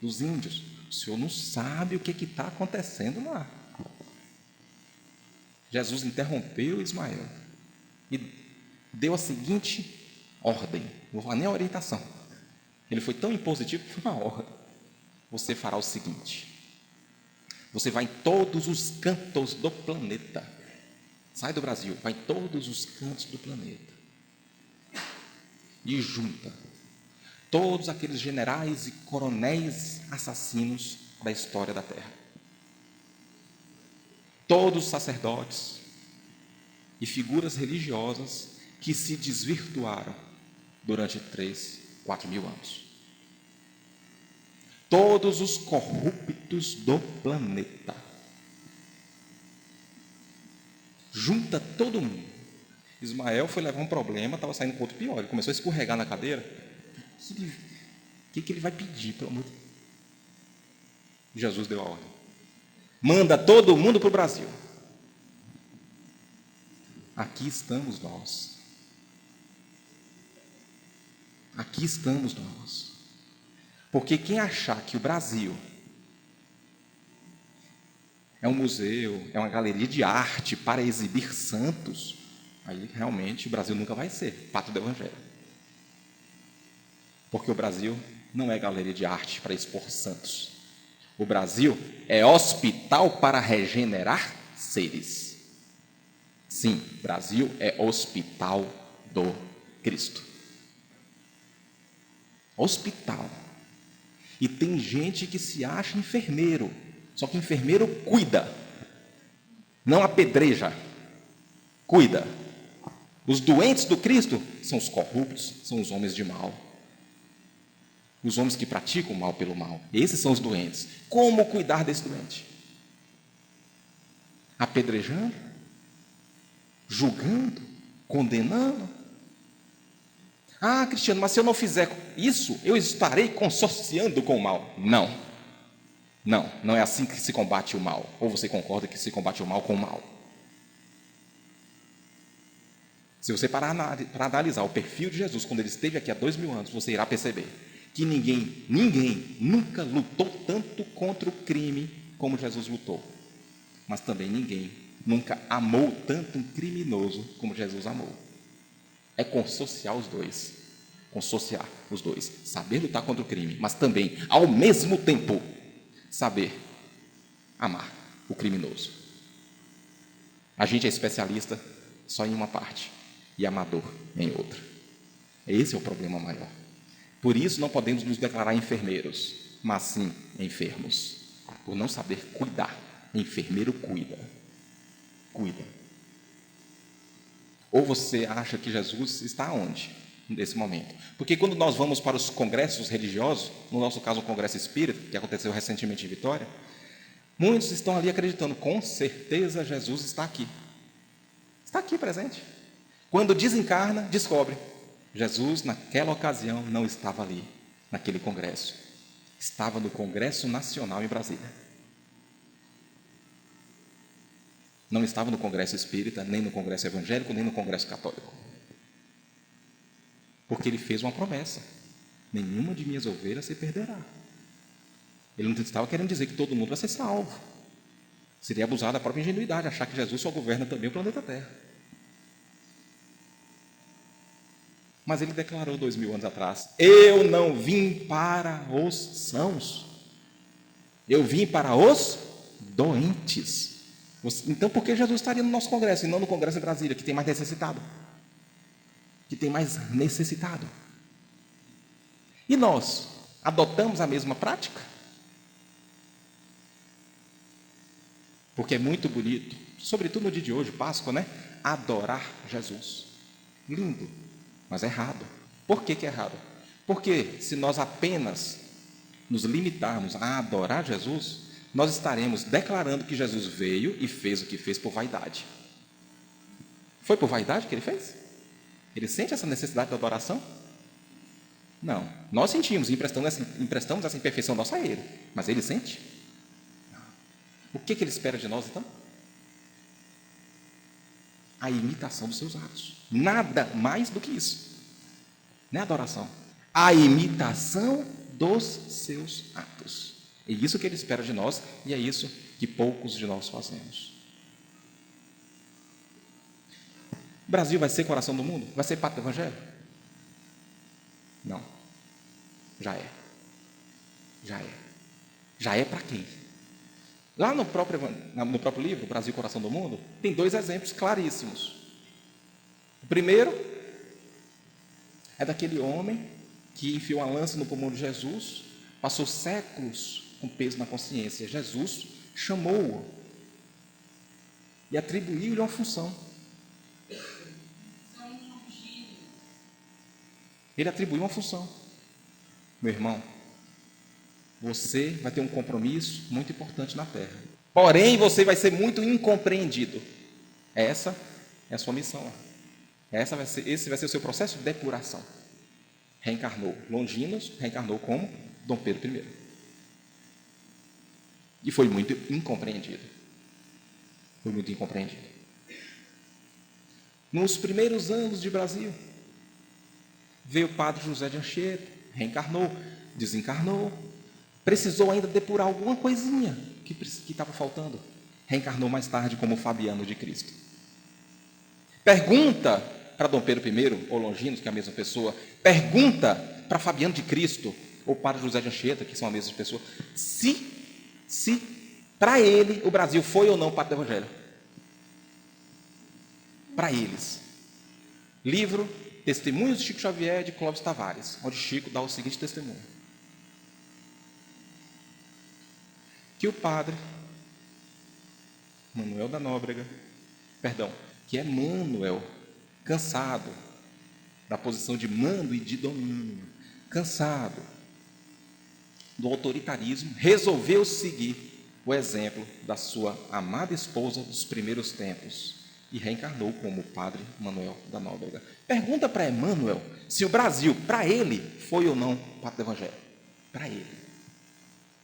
S1: dos índios. O senhor não sabe o que está acontecendo lá. Jesus interrompeu Ismael e deu a seguinte ordem, não vou falar nem a orientação. Ele foi tão impositivo que foi uma ordem. Você fará o seguinte: você vai em todos os cantos do planeta. Sai do Brasil, vai em todos os cantos do planeta. E junta todos aqueles generais e coronéis assassinos da história da Terra. Todos os sacerdotes e figuras religiosas que se desvirtuaram durante 3, 4 mil anos. Todos os corruptos do planeta. Junta todo mundo. Ismael foi levar um problema, estava saindo com outro pior. Ele começou a escorregar na cadeira. O que ele vai pedir, pelo amor de Deus? Jesus deu a ordem: manda todo mundo para o Brasil. Aqui estamos nós. Aqui estamos nós. Porque quem achar que o Brasil é um museu, é uma galeria de arte para exibir santos, aí realmente o Brasil nunca vai ser pátria do Evangelho. Porque o Brasil não é galeria de arte para expor santos. O Brasil é hospital para regenerar seres. Sim, Brasil é hospital do Cristo. Hospital. E tem gente que se acha enfermeiro. Só que enfermeiro cuida, não apedreja. Cuida. Os doentes do Cristo são os corruptos, são os homens de mal. Os homens que praticam o mal pelo mal. Esses são os doentes. Como cuidar desse doente? Apedrejando? Julgando? Condenando? Ah, Cristiano, mas se eu não fizer isso, eu estarei consorciando com o mal. Não é assim que se combate o mal. Ou você concorda que se combate o mal com o mal? Se você parar para analisar o perfil de Jesus, quando ele esteve aqui há 2000 anos, você irá perceber que ninguém nunca lutou tanto contra o crime como Jesus lutou. Mas também ninguém nunca amou tanto um criminoso como Jesus amou. É consorciar os dois. Consorciar os dois. Saber lutar contra o crime, mas também, ao mesmo tempo, saber amar o criminoso. A gente é especialista só em uma parte e amador em outra. Esse é o problema maior. Por isso não podemos nos declarar enfermeiros, mas sim enfermos. Por não saber cuidar. Enfermeiro cuida. Ou você acha que Jesus está onde? Nesse momento. Porque quando nós vamos para os congressos religiosos, no nosso caso o congresso espírita, que aconteceu recentemente em Vitória, muitos estão ali acreditando, com certeza Jesus está aqui. Está aqui presente. Quando desencarna, descobre, Jesus naquela ocasião não estava ali, naquele congresso. Estava no Congresso Nacional em Brasília. Não estava no Congresso Espírita, nem no Congresso Evangélico, nem no Congresso Católico. Porque ele fez uma promessa: nenhuma de minhas ovelhas se perderá. Ele não estava querendo dizer que todo mundo vai ser salvo. Seria abusar da própria ingenuidade, achar que Jesus só governa também o planeta Terra. Mas ele declarou 2000 anos atrás: eu não vim para os sãos, eu vim para os doentes. Então, por que Jesus estaria no nosso congresso e não no congresso em Brasília, que tem mais necessitado? que tem mais necessitado. E nós adotamos a mesma prática? Porque é muito bonito, sobretudo no dia de hoje, Páscoa, né? Adorar Jesus. Lindo, mas é errado. Por que é errado? Porque se nós apenas nos limitarmos a adorar Jesus, nós estaremos declarando que Jesus veio e fez o que fez por vaidade. Foi por vaidade que ele fez? Ele sente essa necessidade da adoração? Não. Nós sentimos e emprestamos essa imperfeição nossa a ele. Mas ele sente? Não. O que ele espera de nós, então? A imitação dos seus atos. Nada mais do que isso. Não é adoração. A imitação dos seus atos. É isso que ele espera de nós e é isso que poucos de nós fazemos. O Brasil vai ser coração do mundo? Vai ser pátria do Evangelho? Não. Já é. Já é. Já é para quem? Lá no próprio livro, Brasil, Coração do Mundo, tem 2 exemplos claríssimos. O primeiro é daquele homem que enfiou uma lança no pulmão de Jesus, passou séculos com peso na consciência. Jesus chamou-o e atribuiu-lhe uma função. Ele atribuiu uma função. Meu irmão, você vai ter um compromisso muito importante na terra. Porém, você vai ser muito incompreendido. Essa é a sua missão. Esse vai ser o seu processo de depuração. Reencarnou Longinos, reencarnou como Dom Pedro I. E foi muito incompreendido. Foi muito incompreendido. Nos primeiros anos de Brasil, veio o padre José de Anchieta, reencarnou, desencarnou, precisou ainda depurar alguma coisinha que estava faltando. Reencarnou mais tarde como Fabiano de Cristo. Pergunta para Dom Pedro I, ou Longinos, que é a mesma pessoa, pergunta para Fabiano de Cristo, ou Padre José de Anchieta, que são a mesma pessoa, se para ele o Brasil foi ou não parte do Evangelho. Para eles. Livro Testemunhos de Chico Xavier, de Clóvis Tavares, onde Chico dá o seguinte testemunho. Que o padre Manuel da Nóbrega, que Emmanuel, cansado da posição de mando e de domínio, cansado do autoritarismo, resolveu seguir o exemplo da sua amada esposa dos primeiros tempos e reencarnou como o padre Manuel da Nóbrega. Pergunta para Emmanuel se o Brasil, para ele, foi ou não parte do Evangelho. Para ele.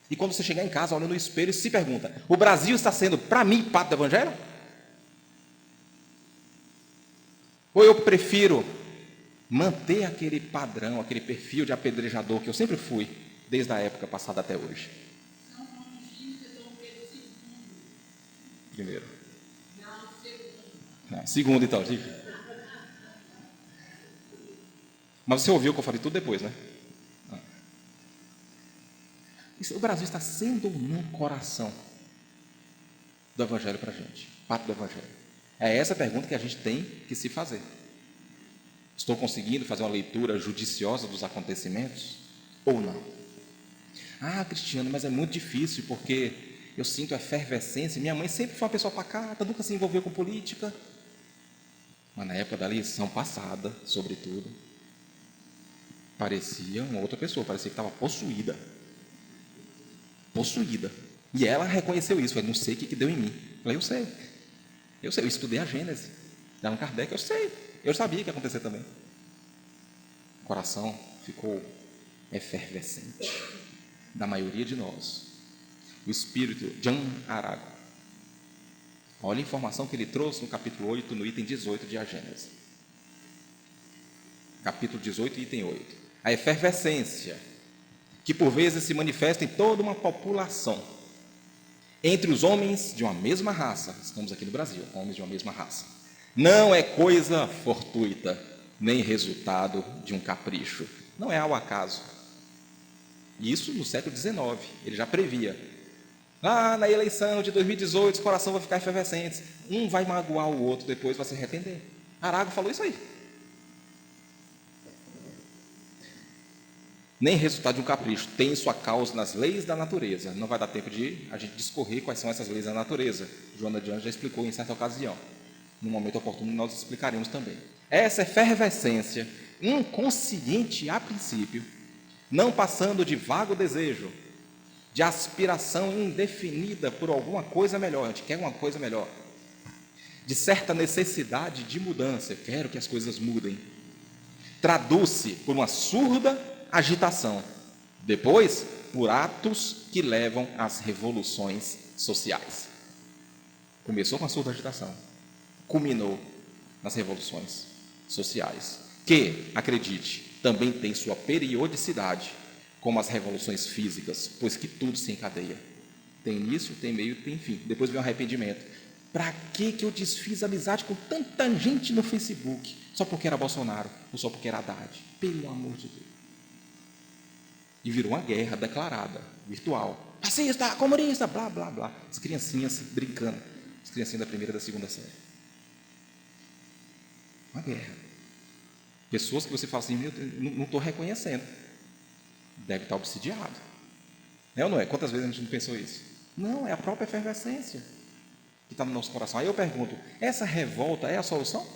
S1: E quando você chegar em casa, olha no espelho e se pergunta, o Brasil está sendo, para mim, parte do Evangelho? Ou eu prefiro manter aquele padrão, aquele perfil de apedrejador que eu sempre fui, desde a época passada até hoje? Primeiro. Não, segundo, então. Mas você ouviu que eu falei tudo depois, né? O Brasil está sendo ou não coração do Evangelho para a gente? Parte do Evangelho. É essa a pergunta que a gente tem que se fazer. Estou conseguindo fazer uma leitura judiciosa dos acontecimentos? Ou não? Ah, Cristiano, mas é muito difícil, porque eu sinto efervescência. Minha mãe sempre foi uma pessoa pacata, nunca se envolveu com política. Mas na época da eleição passada, sobretudo, parecia uma outra pessoa, parecia que estava possuída. Possuída. E ela reconheceu isso. Eu não sei o que deu em mim. Eu falei, eu sei, eu estudei a Gênese. Allan Kardec, eu sei. Eu sabia que ia acontecer também. O coração ficou efervescente. Da maioria de nós. O espírito, Jean Arago. Olha a informação que ele trouxe no capítulo 8, no item 18 de A Gênese. Capítulo 18, item 8. A efervescência, que por vezes se manifesta em toda uma população, entre os homens de uma mesma raça, estamos aqui no Brasil, homens de uma mesma raça, não é coisa fortuita, nem resultado de um capricho, não é ao acaso. Isso no século XIX, ele já previa. Lá na eleição de 2018, os corações vão ficar efervescentes, um vai magoar o outro, depois vai se arrepender. Arago falou isso aí. nem resultado de um capricho, tem sua causa nas leis da natureza. Não vai dar tempo de a gente discorrer quais são essas leis da natureza. Joana de Anjos já explicou em certa ocasião. No momento oportuno nós explicaremos também. Essa efervescência inconsciente a princípio, não passando de vago desejo, de aspiração indefinida por alguma coisa melhor, a gente quer uma coisa melhor, de certa necessidade de mudança, eu quero que as coisas mudem, traduz-se por uma surda agitação, depois por atos que levam às revoluções sociais. Começou com a surda agitação, culminou nas revoluções sociais, que, acredite, também tem sua periodicidade, como as revoluções físicas, pois que tudo se encadeia. Tem início, tem meio, tem fim. Depois vem o arrependimento. Para que eu desfiz amizade com tanta gente no Facebook? Só porque era Bolsonaro, ou só porque era Haddad? Pelo amor de Deus. E virou uma guerra declarada, virtual. Fascista, comunista, blá, blá, blá. As criancinhas brincando. As criancinhas da primeira e da segunda série. Uma guerra. Pessoas que você fala assim, não estou reconhecendo. Deve estar obsidiado. É ou não é? Quantas vezes a gente não pensou isso? Não, é a própria efervescência que está no nosso coração. Aí eu pergunto, essa revolta é a solução?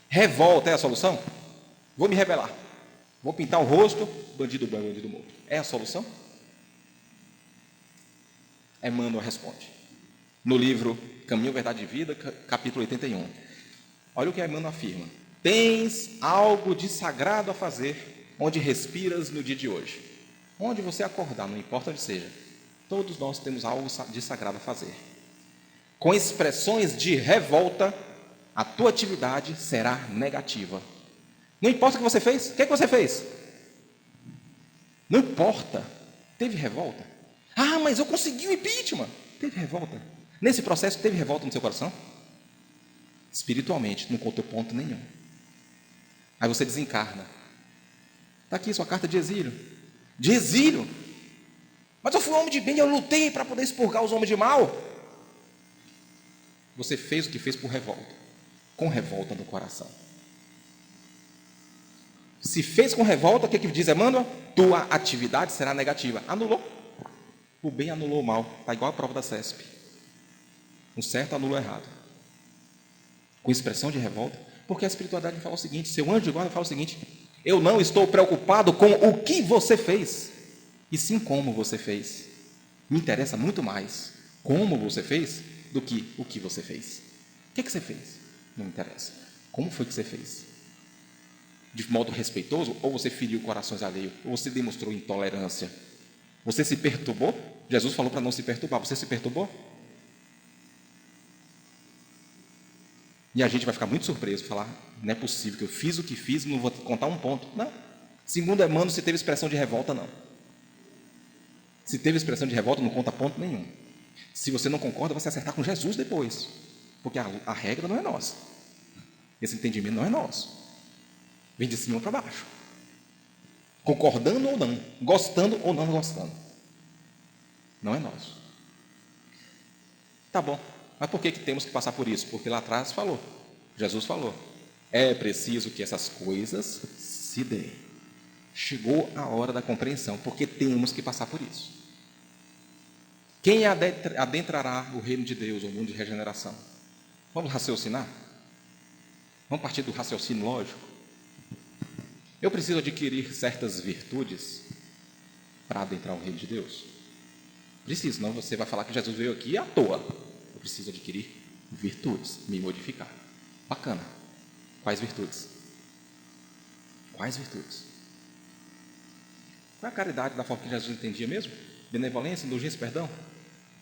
S1: Revolta é a solução? Vou me rebelar. Vou pintar o rosto, bandido bom, bandido morto. É a solução? Emmanuel responde. No livro Caminho, Verdade e Vida, capítulo 81. Olha o que Emmanuel afirma. Tens algo de sagrado a fazer onde respiras no dia de hoje. Onde você acordar, não importa onde seja, todos nós temos algo de sagrado a fazer. Com expressões de revolta, a tua atividade será negativa. Não importa o que você fez, o que você fez? Não importa, teve revolta. Ah, mas eu consegui o impeachment. Teve revolta. Nesse processo, teve revolta no seu coração? Espiritualmente, não contou ponto nenhum. Aí você desencarna. Está aqui sua carta de exílio. De exílio. Mas eu fui um homem de bem, eu lutei para poder expurgar os homens de mal. Você fez o que fez por revolta. Com revolta no coração. Se fez com revolta, o que diz Emmanuel? Tua atividade será negativa. Anulou. O bem anulou o mal. Está igual a prova da CESP. O certo anula o errado. Com expressão de revolta. Porque a espiritualidade fala o seguinte, seu anjo de guarda fala o seguinte, eu não estou preocupado com o que você fez, e sim como você fez. Me interessa muito mais como você fez do que o que você fez. O que você fez? Não me interessa. Como foi que você fez? De modo respeitoso, ou você feriu corações alheios, ou você demonstrou intolerância? Você se perturbou? Jesus falou para não se perturbar. Você se perturbou? E a gente vai ficar muito surpreso, falar, não é possível que eu fiz o que fiz e não vou contar um ponto. Não. Segundo Emmanuel, se teve expressão de revolta, não. Se teve expressão de revolta, não conta ponto nenhum. Se você não concorda, vai se acertar com Jesus depois. Porque a regra não é nossa. Esse entendimento não é nosso. Vem de cima para baixo. Concordando ou não, gostando ou não gostando. Não é nosso. Tá bom. Mas por que temos que passar por isso? Porque lá atrás falou, Jesus falou, é preciso que essas coisas se deem. Chegou a hora da compreensão, porque temos que passar por isso. Quem adentrará o reino de Deus, o mundo de regeneração? Vamos raciocinar? Vamos partir do raciocínio lógico? Eu preciso adquirir certas virtudes para adentrar o reino de Deus? Preciso, senão você vai falar que Jesus veio aqui à toa. Eu preciso adquirir virtudes, me modificar. Bacana. Quais virtudes? Quais virtudes? Qual é a caridade da forma que Jesus entendia mesmo? Benevolência, indulgência, perdão?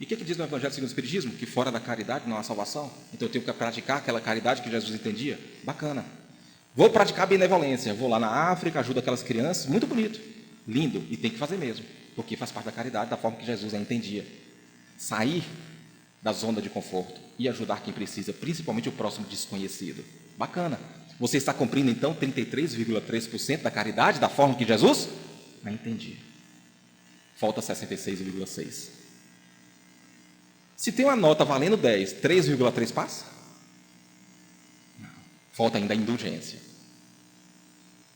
S1: E o que diz no Evangelho segundo o Espiritismo? Que fora da caridade não há salvação. Então eu tenho que praticar aquela caridade que Jesus entendia? Bacana. Vou praticar benevolência. Vou lá na África, ajudo aquelas crianças. Muito bonito. Lindo. E tem que fazer mesmo. Porque faz parte da caridade da forma que Jesus a entendia. Sair da zona de conforto e ajudar quem precisa, principalmente o próximo desconhecido. Bacana. Você está cumprindo, então, 33,3% da caridade da forma que Jesus a entendia. Falta 66,6%. Se tem uma nota valendo 10, 3,3 passa? Não. Falta ainda a indulgência.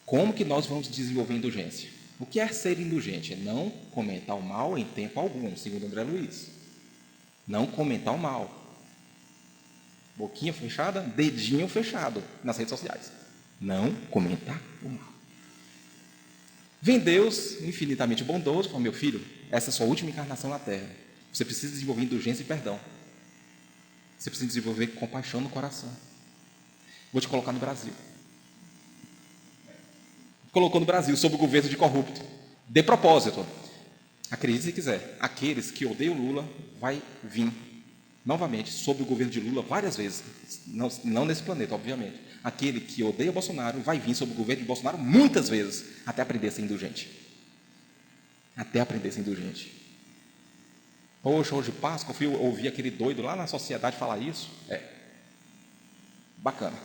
S1: Como que nós vamos desenvolver indulgência? O que é ser indulgente? É não comentar o mal em tempo algum, segundo André Luiz. Não comentar o mal. Boquinha fechada, dedinho fechado nas redes sociais. Não comentar o mal. Vem Deus, infinitamente bondoso, fala: meu filho, essa é a sua última encarnação na Terra. Você precisa desenvolver indulgência e perdão. Você precisa desenvolver compaixão no coração. Vou te colocar no Brasil. Colocou no Brasil, sob o governo de corrupto. De propósito. Acredite se quiser, aqueles que odeiam Lula vai vir novamente sob o governo de Lula várias vezes. Não nesse planeta, obviamente. Aquele que odeia Bolsonaro vai vir sob o governo de Bolsonaro muitas vezes, até aprender a ser indulgente. Até aprender a ser indulgente. Poxa, hoje Páscoa, eu fui ouvir aquele doido lá na sociedade falar isso. Bacana.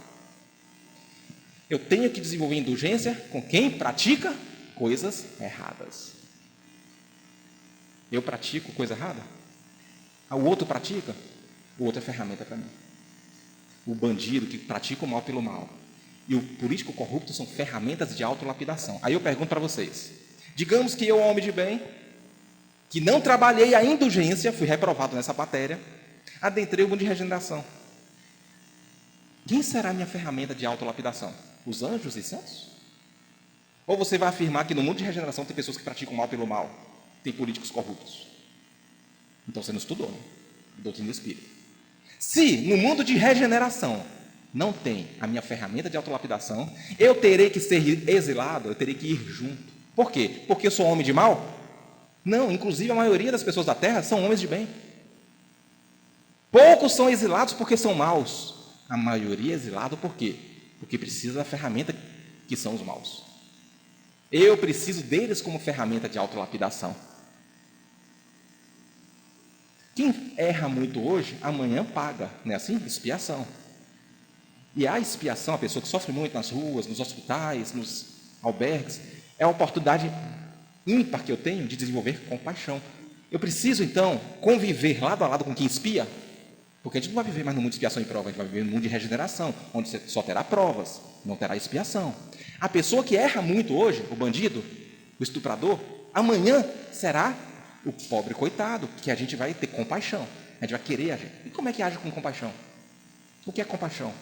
S1: Eu tenho que desenvolver indulgência com quem pratica coisas erradas. Eu pratico coisa errada? O outro pratica? O outro é ferramenta para mim. O bandido que pratica o mal pelo mal e o político corrupto são ferramentas de autolapidação. Aí eu pergunto para vocês, digamos que eu, homem de bem, que não trabalhei a indulgência, fui reprovado nessa matéria, adentrei o mundo de regeneração. Quem será a minha ferramenta de autolapidação? Os anjos e santos? Ou você vai afirmar que no mundo de regeneração tem pessoas que praticam mal pelo mal, tem políticos corruptos? Então você não estudou, né? Doutrina do Espírito. Se no mundo de regeneração não tem a minha ferramenta de autolapidação, eu terei que ser exilado, eu terei que ir junto. Por quê? Porque eu sou homem de mal? Não, inclusive a maioria das pessoas da Terra são homens de bem. Poucos são exilados porque são maus. A maioria é exilado por quê? Porque precisa da ferramenta que são os maus. Eu preciso deles como ferramenta de autolapidação. Quem erra muito hoje, amanhã paga, não é assim? Expiação. E a expiação, a pessoa que sofre muito nas ruas, nos hospitais, nos albergues, é a oportunidade ímpar que eu tenho de desenvolver compaixão. Eu preciso, então, conviver lado a lado com quem expia, porque a gente não vai viver mais no mundo de expiação e prova, a gente vai viver no mundo de regeneração, onde você só terá provas, não terá expiação. A pessoa que erra muito hoje, o bandido, o estuprador, amanhã será o pobre coitado, que a gente vai ter compaixão, a gente vai querer agir. E como é que age com compaixão? O que é compaixão?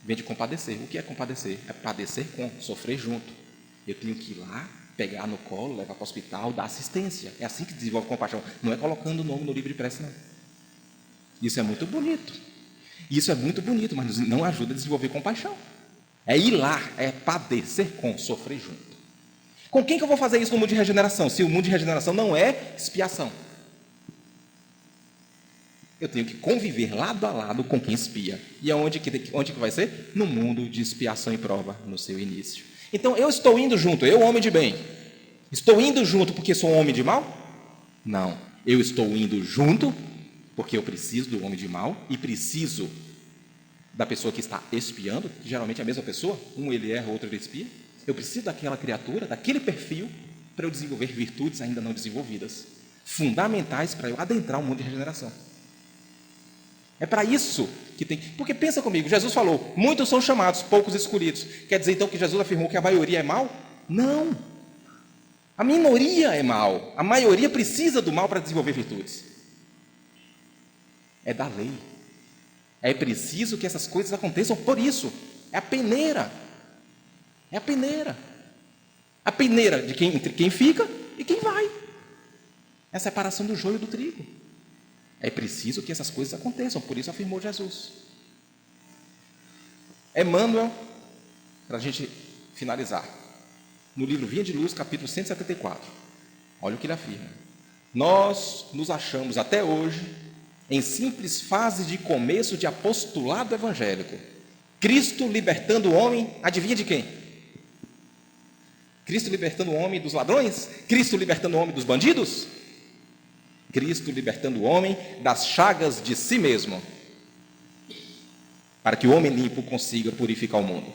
S1: Vem de compadecer. O que é compadecer? É padecer com, sofrer junto. Eu tenho que ir lá, pegar no colo, levar para o hospital, dar assistência. É assim que desenvolve compaixão. Não é colocando o nome no livro de prece, não. Isso é muito bonito. Isso é muito bonito, mas não ajuda a desenvolver compaixão. É ir lá, é padecer com, sofrer junto. Com quem que eu vou fazer isso no mundo de regeneração? Se o mundo de regeneração não é expiação. Eu tenho que conviver lado a lado com quem expia. E onde que vai ser? No mundo de expiação e prova, no seu início. Então, eu estou indo junto, eu, homem de bem. Estou indo junto porque sou um homem de mal? Não. Eu estou indo junto porque eu preciso do homem de mal e preciso da pessoa que está espiando, que geralmente é a mesma pessoa, um ele erra, outro ele espia. Eu preciso daquela criatura, daquele perfil, para eu desenvolver virtudes ainda não desenvolvidas, fundamentais para eu adentrar o mundo de regeneração. É para isso que tem. Porque pensa comigo, Jesus falou, muitos são chamados, poucos escolhidos. Quer dizer então que Jesus afirmou que a maioria é mal? Não. A minoria é mal. A maioria precisa do mal para desenvolver virtudes. É da lei. É preciso que essas coisas aconteçam por isso. É a peneira. É a peneira. A peneira de entre quem fica e quem vai. É a separação do joio do trigo. É preciso que essas coisas aconteçam, por isso afirmou Jesus. Emmanuel, para a gente finalizar, no livro Vinha de Luz, capítulo 174, olha o que ele afirma. Nós nos achamos até hoje em simples fase de começo de apostolado evangélico. Cristo libertando o homem, adivinha de quem? Cristo libertando o homem dos ladrões? Cristo libertando o homem dos bandidos? Cristo libertando o homem das chagas de si mesmo, para que o homem limpo consiga purificar o mundo.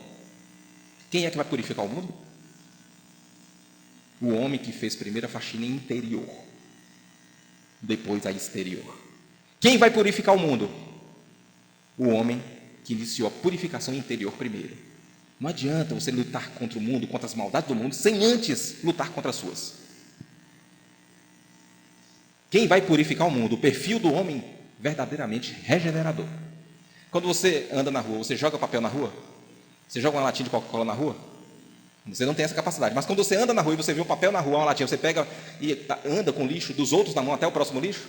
S1: Quem é que vai purificar o mundo? O homem que fez primeiro a faxina interior, depois a exterior. Quem vai purificar o mundo? O homem que iniciou a purificação interior primeiro. Não adianta você lutar contra o mundo, contra as maldades do mundo, sem antes lutar contra as suas. Quem vai purificar o mundo? O perfil do homem verdadeiramente regenerador. Quando você anda na rua, você joga papel na rua? Você joga uma latinha de Coca-Cola na rua? Você não tem essa capacidade. Mas quando você anda na rua e você vê um papel na rua, uma latinha, você pega e anda com lixo dos outros na mão até o próximo lixo?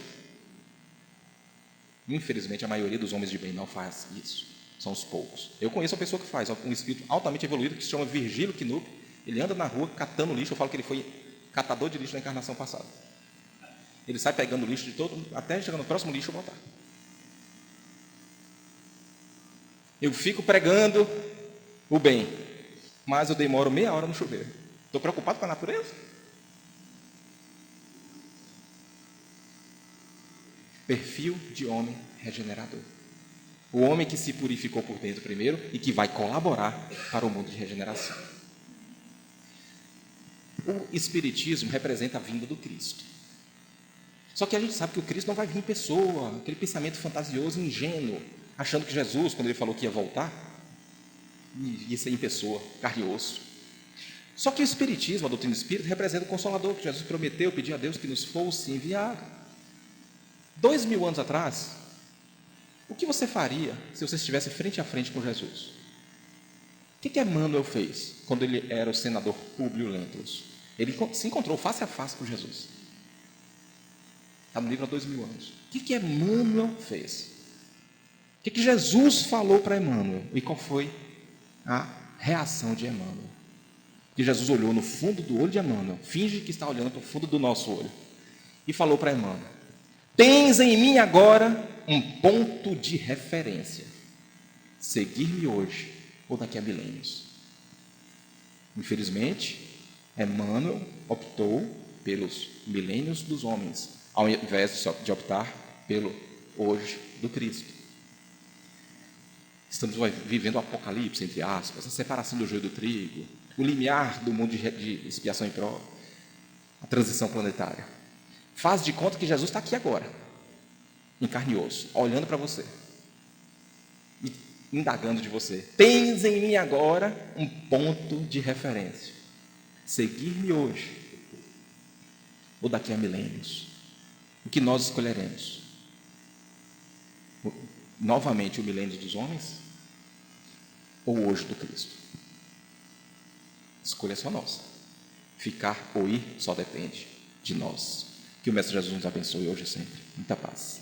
S1: Infelizmente, a maioria dos homens de bem não faz isso. São os poucos. Eu conheço uma pessoa que faz, um espírito altamente evoluído, que se chama Virgílio Knupp. Ele anda na rua catando lixo. Eu falo que ele foi catador de lixo na encarnação passada. Ele sai pegando lixo de todo, até chegar no próximo lixo e voltar. Eu fico pregando o bem, mas eu demoro meia hora no chuveiro. Estou preocupado com a natureza? Perfil de homem regenerador. O homem que se purificou por dentro primeiro e que vai colaborar para o mundo de regeneração. O Espiritismo representa a vinda do Cristo. Só que a gente sabe que o Cristo não vai vir em pessoa, aquele pensamento fantasioso, ingênuo, achando que Jesus, quando ele falou que ia voltar, ia ser em pessoa, carne e osso. Só que o Espiritismo, a doutrina espírita, representa o Consolador, que Jesus prometeu, pediu a Deus que nos fosse enviado. 2000 anos atrás, o que você faria se você estivesse frente a frente com Jesus? O que Emmanuel fez quando ele era o senador Públio Lentulus? Ele se encontrou face a face com Jesus. Está no livro há 2000 anos. O que Emmanuel fez? O que Jesus falou para Emmanuel? E qual foi a reação de Emmanuel? Que Jesus olhou no fundo do olho de Emmanuel, finge que está olhando para o fundo do nosso olho, e falou para Emmanuel: tens em mim agora um ponto de referência. Seguir-me hoje ou daqui a milênios. Infelizmente, Emmanuel optou pelos milênios dos homens, ao invés de optar pelo hoje do Cristo. Estamos vivendo o apocalipse, entre aspas, a separação do joio do trigo, o limiar do mundo de expiação e prova, a transição planetária. Faz de conta que Jesus está aqui agora, em carne e osso, olhando para você e indagando de você. Tens em mim agora um ponto de referência. Seguir-me hoje ou daqui a milênios. O que nós escolheremos? Novamente o milênio dos homens ou hoje do Cristo? Escolha só nossa. Ficar ou ir só depende de nós. Que o Mestre Jesus nos abençoe hoje e sempre. Muita paz.